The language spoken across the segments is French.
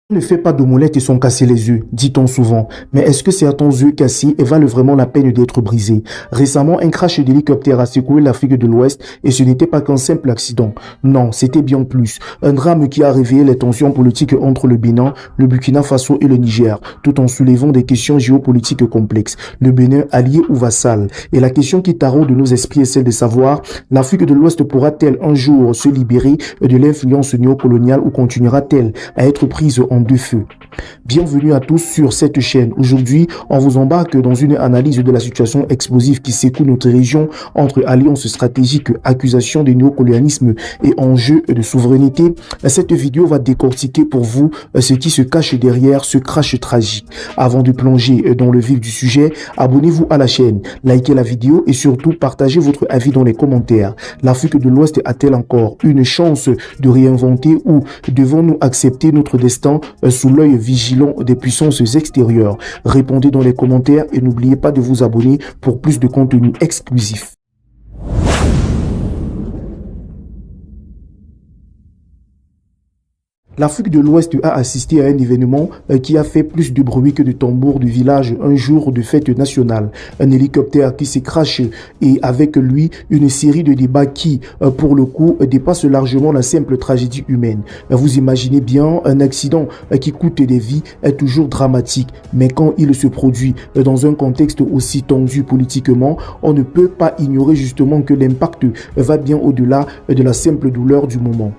Ne fais pas d'omelette et sont cassés les œufs, dit-on souvent. Mais est-ce que certains œufs cassés valent vraiment la peine d'être brisés? Récemment, un crash d'hélicoptère a secoué l'Afrique de l'Ouest et ce n'était pas qu'un simple accident. Non, c'était bien plus. Un drame qui a réveillé les tensions politiques entre le Bénin, le Burkina Faso et le Niger, tout en soulevant des questions géopolitiques complexes. Le Bénin, allié ou vassal? Et la question qui taraude de nos esprits est celle de savoir, l'Afrique de l'Ouest pourra-t-elle un jour se libérer de l'influence néocoloniale ou continuera-t-elle à être prise en deux feux? Bienvenue à tous sur cette chaîne. Aujourd'hui, on vous embarque dans une analyse de la situation explosive qui secoue notre région entre alliances stratégiques, accusations de néocolonialisme et enjeux de souveraineté. Cette vidéo va décortiquer pour vous ce qui se cache derrière ce crash tragique. Avant de plonger dans le vif du sujet, abonnez-vous à la chaîne, likez la vidéo et surtout partagez votre avis dans les commentaires. L'Afrique de l'Ouest a-t-elle encore une chance de réinventer ou devons-nous accepter notre destin sous l'œil vigilant des puissances extérieures? Répondez dans les commentaires et n'oubliez pas de vous abonner pour plus de contenu exclusif. L'Afrique de l'Ouest a assisté à un événement qui a fait plus de bruit que de tambours du village un jour de fête nationale. Un hélicoptère qui s'est crashé et avec lui une série de débats qui, pour le coup, dépassent largement la simple tragédie humaine. Vous imaginez bien, un accident qui coûte des vies est toujours dramatique, mais quand il se produit dans un contexte aussi tendu politiquement, on ne peut pas ignorer justement que l'impact va bien au-delà de la simple douleur du moment.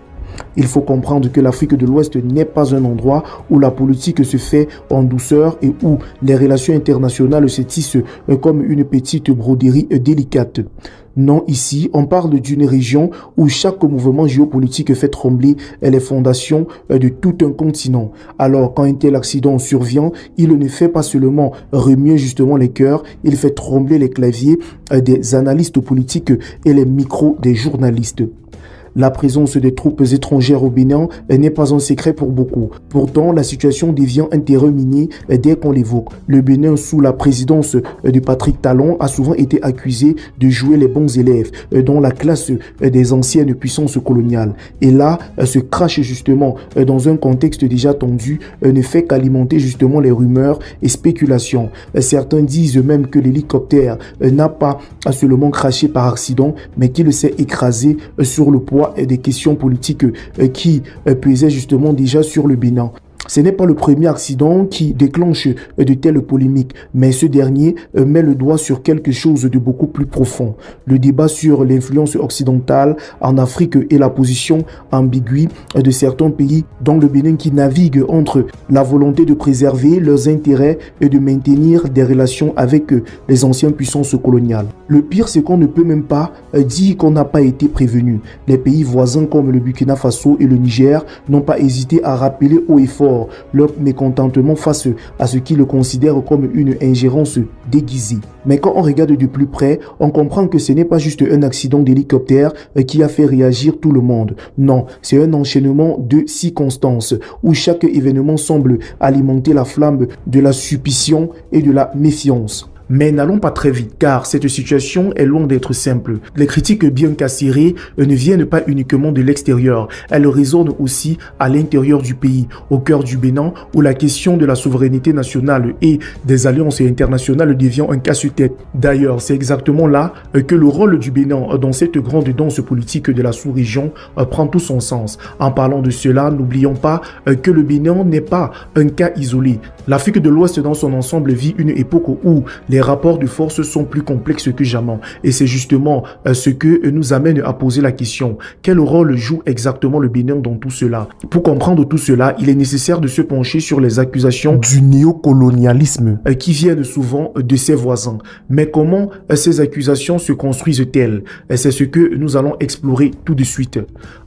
Il faut comprendre que l'Afrique de l'Ouest n'est pas un endroit où la politique se fait en douceur et où les relations internationales se tissent comme une petite broderie délicate. Non, ici, on parle d'une région où chaque mouvement géopolitique fait trembler les fondations de tout un continent. Alors, quand un tel accident survient, il ne fait pas seulement remuer justement les cœurs, il fait trembler les claviers des analystes politiques et les micros des journalistes. La présence des troupes étrangères au Bénin n'est pas un secret pour beaucoup. Pourtant, la situation devient un terrain minier dès qu'on l'évoque. Le Bénin, sous la présidence de Patrick Talon, a souvent été accusé de jouer les bons élèves dans la classe des anciennes puissances coloniales. Et là, ce crash justement dans un contexte déjà tendu ne fait qu'alimenter justement les rumeurs et spéculations. Certains disent même que l'hélicoptère n'a pas seulement crashé par accident, mais qu'il s'est écrasé sur le poids des questions politiques qui pesaient justement déjà sur le Bénin. Ce n'est pas le premier accident qui déclenche de telles polémiques, mais ce dernier met le doigt sur quelque chose de beaucoup plus profond. Le débat sur l'influence occidentale en Afrique et la position ambiguë de certains pays, dont le Bénin, qui navigue entre la volonté de préserver leurs intérêts et de maintenir des relations avec les anciennes puissances coloniales. Le pire, c'est qu'on ne peut même pas dire qu'on n'a pas été prévenu. Les pays voisins comme le Burkina Faso et le Niger n'ont pas hésité à rappeler haut et fort leur mécontentement face à ce qu'ils considèrent comme une ingérence déguisée. Mais quand on regarde de plus près, on comprend que ce n'est pas juste un accident d'hélicoptère qui a fait réagir tout le monde. Non, c'est un enchaînement de circonstances où chaque événement semble alimenter la flamme de la suspicion et de la méfiance. Mais n'allons pas très vite, car cette situation est loin d'être simple. Les critiques bien qu'acérées ne viennent pas uniquement de l'extérieur. Elles résonnent aussi à l'intérieur du pays, au cœur du Bénin, où la question de la souveraineté nationale et des alliances internationales devient un casse-tête. D'ailleurs, c'est exactement là que le rôle du Bénin dans cette grande danse politique de la sous-région prend tout son sens. En parlant de cela, n'oublions pas que le Bénin n'est pas un cas isolé. L'Afrique de l'Ouest dans son ensemble vit une époque où les rapports de force sont plus complexes que jamais. Et c'est justement ce que nous amène à poser la question. Quel rôle joue exactement le Bénin dans tout cela? Pour comprendre tout cela, il est nécessaire de se pencher sur les accusations du néocolonialisme qui viennent souvent de ses voisins. Mais comment ces accusations se construisent-elles? C'est ce que nous allons explorer tout de suite.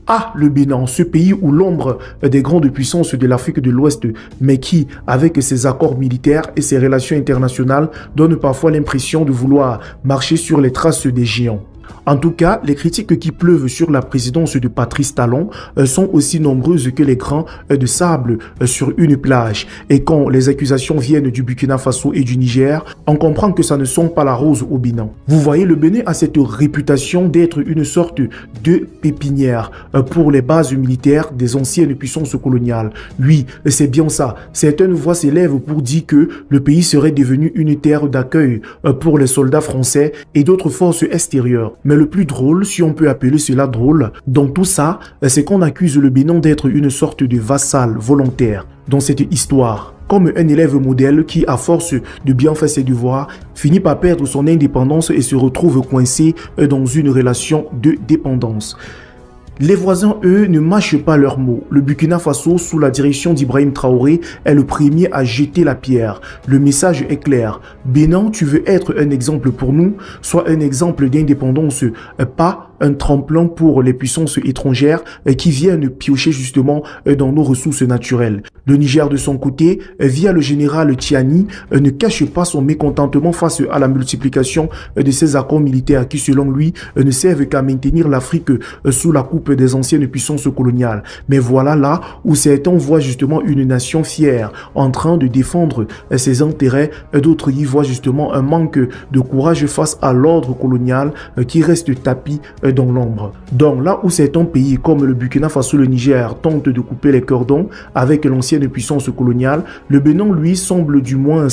Ah, le Bénin, ce pays où l'ombre des grandes puissances de l'Afrique de l'Ouest, mais qui, avec ses accords militaires et ses relations internationales, donne parfois l'impression de vouloir marcher sur les traces des géants. En tout cas, les critiques qui pleuvent sur la présidence de Patrice Talon sont aussi nombreuses que les grains de sable sur une plage. Et quand les accusations viennent du Burkina Faso et du Niger, on comprend que ça ne sent pas la rose au Bénin. Vous voyez, le Bénin a cette réputation d'être une sorte de pépinière pour les bases militaires des anciennes puissances coloniales. Oui, c'est bien ça. Certaines voix s'élèvent pour dire que le pays serait devenu une terre d'accueil pour les soldats français et d'autres forces extérieures. Mais le plus drôle, si on peut appeler cela drôle, dans tout ça, c'est qu'on accuse le Bénin d'être une sorte de vassal volontaire dans cette histoire. Comme un élève modèle qui, à force de bien faire ses devoirs, finit par perdre son indépendance et se retrouve coincé dans une relation de dépendance. Les voisins, eux, ne mâchent pas leurs mots. Le Burkina Faso, sous la direction d'Ibrahim Traoré, est le premier à jeter la pierre. Le message est clair. Bénin, tu veux être un exemple pour nous, soit un exemple d'indépendance, pas un tremplin pour les puissances étrangères qui viennent piocher justement dans nos ressources naturelles. Le Niger, de son côté, via le général Tiani, ne cache pas son mécontentement face à la multiplication de ces accords militaires qui, selon lui, ne servent qu'à maintenir l'Afrique sous la coupe des anciennes puissances coloniales. Mais voilà là où certains voient justement une nation fière en train de défendre ses intérêts, d'autres y voient justement un manque de courage face à l'ordre colonial qui reste tapis dans l'ombre. Donc là où certains pays comme le Burkina Faso, le Niger tentent de couper les cordons avec l'ancienne puissance coloniale, le Bénin lui semble du moins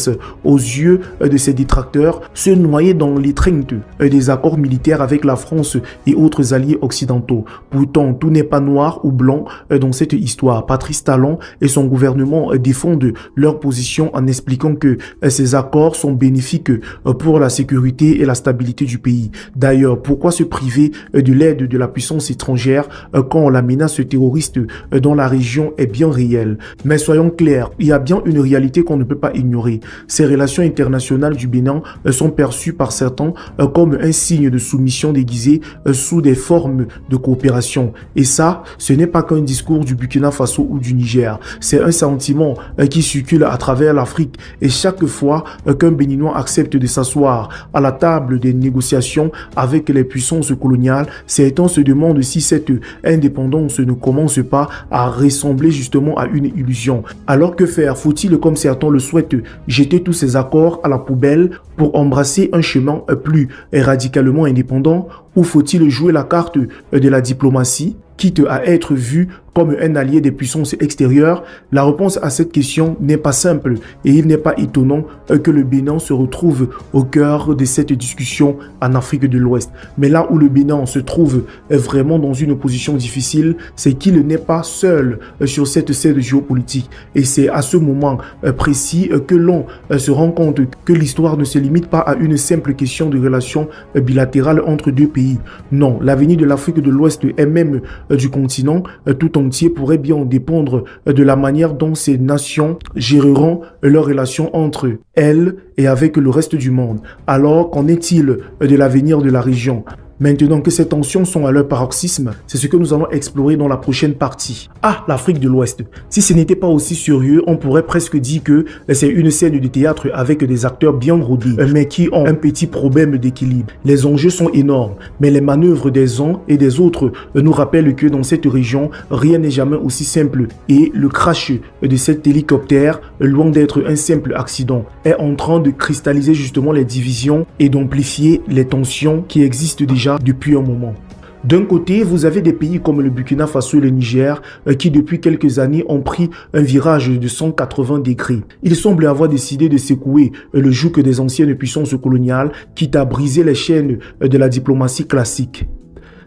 aux yeux de ses détracteurs se noyer dans l'étreinte des accords militaires avec la France et autres alliés occidentaux. Pourtant, tout n'est pas noir ou blanc dans cette histoire. Patrice Talon et son gouvernement défendent leur position en expliquant que ces accords sont bénéfiques pour la sécurité et la stabilité du pays. D'ailleurs, pourquoi se priver de l'aide de la puissance étrangère quand la menace terroriste dans la région est bien réelle? Mais soyons clairs, il y a bien une réalité qu'on ne peut pas ignorer. Ces relations internationales du Bénin sont perçues par certains comme un signe de soumission déguisée sous des formes de coopération. Et ça, ce n'est pas qu'un discours du Burkina Faso ou du Niger. C'est un sentiment qui circule à travers l'Afrique. Et chaque fois qu'un Béninois accepte de s'asseoir à la table des négociations avec les puissances coloniales, certains se demandent si cette indépendance ne commence pas à ressembler justement à une illusion. Alors que faire? Faut-il, comme certains le souhaitent, jeter tous ces accords à la poubelle pour embrasser un chemin plus radicalement indépendant, ou faut-il jouer la carte de la diplomatie, quitte à être vu comme un allié des puissances extérieures? La réponse à cette question n'est pas simple et il n'est pas étonnant que le Bénin se retrouve au cœur de cette discussion en Afrique de l'Ouest. Mais là où le Bénin se trouve vraiment dans une position difficile, c'est qu'il n'est pas seul sur cette scène géopolitique. Et c'est à ce moment précis que l'on se rend compte que l'histoire ne se limite pas à une simple question de relations bilatérales entre deux pays. Non, l'avenir de l'Afrique de l'Ouest et même du continent tout entier pourrait bien dépendre de la manière dont ces nations géreront leurs relations entre elles et avec le reste du monde. Alors, qu'en est-il de l'avenir de la région ? Maintenant que ces tensions sont à leur paroxysme, c'est ce que nous allons explorer dans la prochaine partie. Ah, l'Afrique de l'Ouest. Si ce n'était pas aussi sérieux, on pourrait presque dire que c'est une scène de théâtre avec des acteurs bien rodés, mais qui ont un petit problème d'équilibre. Les enjeux sont énormes, mais les manœuvres des uns et des autres nous rappellent que dans cette région, rien n'est jamais aussi simple. Et le crash de cet hélicoptère, loin d'être un simple accident, est en train de cristalliser justement les divisions et d'amplifier les tensions qui existent déjà depuis un moment. D'un côté, vous avez des pays comme le Burkina Faso et le Niger qui depuis quelques années ont pris un virage de 180 degrés. Ils semblent avoir décidé de secouer le joug des anciennes puissances coloniales, quitte à briser les chaînes de la diplomatie classique.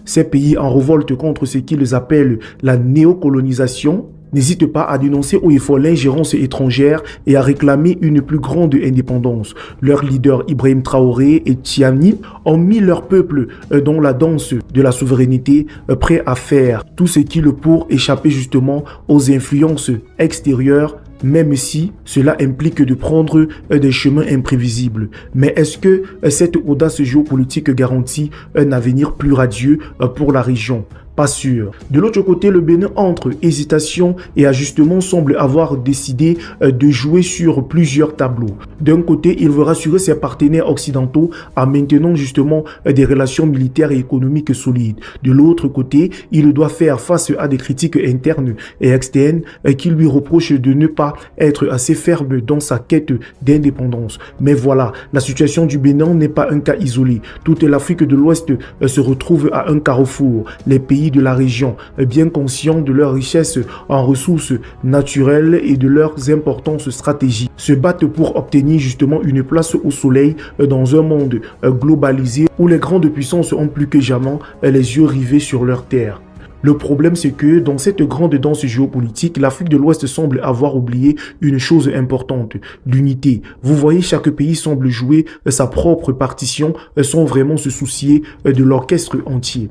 Ces pays en révolte contre ce qu'ils appellent la néocolonisation n'hésitent pas à dénoncer haut et fort l'ingérence étrangère et à réclamer une plus grande indépendance. Leurs leaders Ibrahim Traoré et Tiani ont mis leur peuple dans la danse de la souveraineté, prêts à faire tout ce qu'ils pour échapper justement aux influences extérieures, même si cela implique de prendre des chemins imprévisibles. Mais est-ce que cette audace géopolitique garantit un avenir plus radieux pour la région ? pas sûr. De l'autre côté, le Bénin, entre hésitation et ajustement, semble avoir décidé de jouer sur plusieurs tableaux. D'un côté, il veut rassurer ses partenaires occidentaux en maintenant justement des relations militaires et économiques solides. De l'autre côté, il doit faire face à des critiques internes et externes qui lui reprochent de ne pas être assez ferme dans sa quête d'indépendance. Mais voilà, la situation du Bénin n'est pas un cas isolé. Toute l'Afrique de l'Ouest se retrouve à un carrefour. Les pays de la région, bien conscients de leur richesse en ressources naturelles et de leurs importances stratégiques, se battent pour obtenir justement une place au soleil dans un monde globalisé où les grandes puissances ont plus que jamais les yeux rivés sur leur terre. Le problème, c'est que dans cette grande danse géopolitique, l'Afrique de l'Ouest semble avoir oublié une chose importante, l'unité. Vous voyez, chaque pays semble jouer sa propre partition sans vraiment se soucier de l'orchestre entier.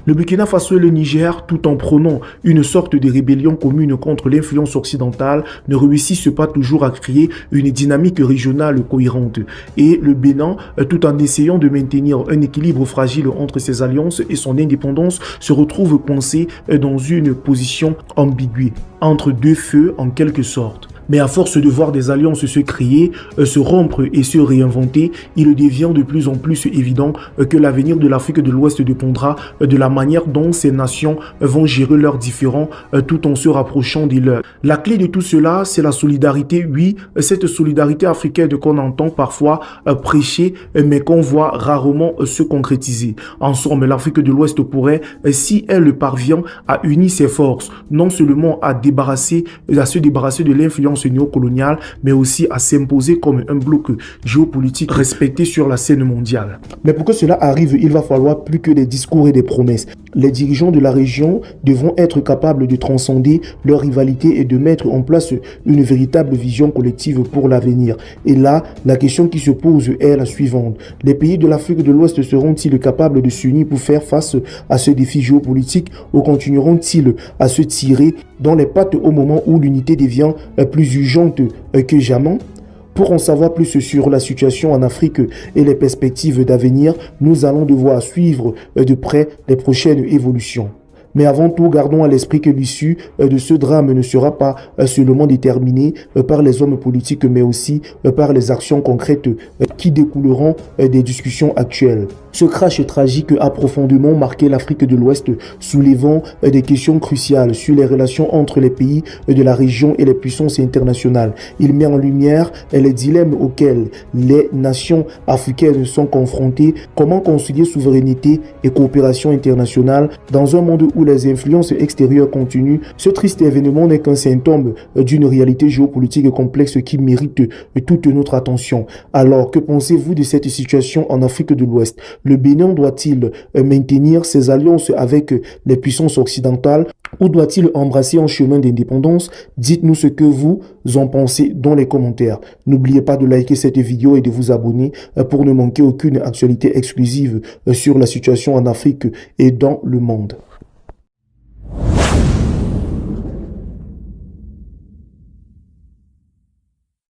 Le Burkina Faso et le Niger, tout en prônant une sorte de rébellion commune contre l'influence occidentale, ne réussissent pas toujours à créer une dynamique régionale cohérente. Et le Bénin, tout en essayant de maintenir un équilibre fragile entre ses alliances et son indépendance, se retrouve coincé dans une position ambiguë, entre deux feux en quelque sorte. Mais à force de voir des alliances se créer, se rompre et se réinventer, il devient de plus en plus évident que l'avenir de l'Afrique de l'Ouest dépendra de la manière dont ces nations vont gérer leurs différends tout en se rapprochant des leurs. La clé de tout cela, c'est la solidarité. Oui, cette solidarité africaine qu'on entend parfois prêcher, mais qu'on voit rarement se concrétiser. En somme, l'Afrique de l'Ouest pourrait, si elle parvient à unir ses forces, non seulement à se débarrasser de l'influence néocoloniale, mais aussi à s'imposer comme un bloc géopolitique respecté sur la scène mondiale. Mais pour que cela arrive, il va falloir plus que des discours et des promesses. Les dirigeants de la région devront être capables de transcender leur rivalité et de mettre en place une véritable vision collective pour l'avenir. Et là, la question qui se pose est la suivante. Les pays de l'Afrique de l'Ouest seront-ils capables de s'unir pour faire face à ce défi géopolitique ou continueront-ils à se tirer dans les pattes au moment où l'unité devient plus urgente que jamais? Pour en savoir plus sur la situation en Afrique et les perspectives d'avenir, nous allons devoir suivre de près les prochaines évolutions. Mais avant tout, gardons à l'esprit que l'issue de ce drame ne sera pas seulement déterminée par les hommes politiques, mais aussi par les actions concrètes qui découleront des discussions actuelles. Ce crash tragique a profondément marqué l'Afrique de l'Ouest, soulevant des questions cruciales sur les relations entre les pays de la région et les puissances internationales. Il met en lumière les dilemmes auxquels les nations africaines sont confrontées, comment concilier souveraineté et coopération internationale dans un monde où les influences extérieures continuent. Ce triste événement n'est qu'un symptôme d'une réalité géopolitique complexe qui mérite toute notre attention. Alors, que pensez-vous de cette situation en Afrique de l'Ouest? Le Bénin doit-il maintenir ses alliances avec les puissances occidentales ou doit-il embrasser un chemin d'indépendance? Dites-nous ce que vous en pensez dans les commentaires. N'oubliez pas de liker cette vidéo et de vous abonner pour ne manquer aucune actualité exclusive sur la situation en Afrique et dans le monde.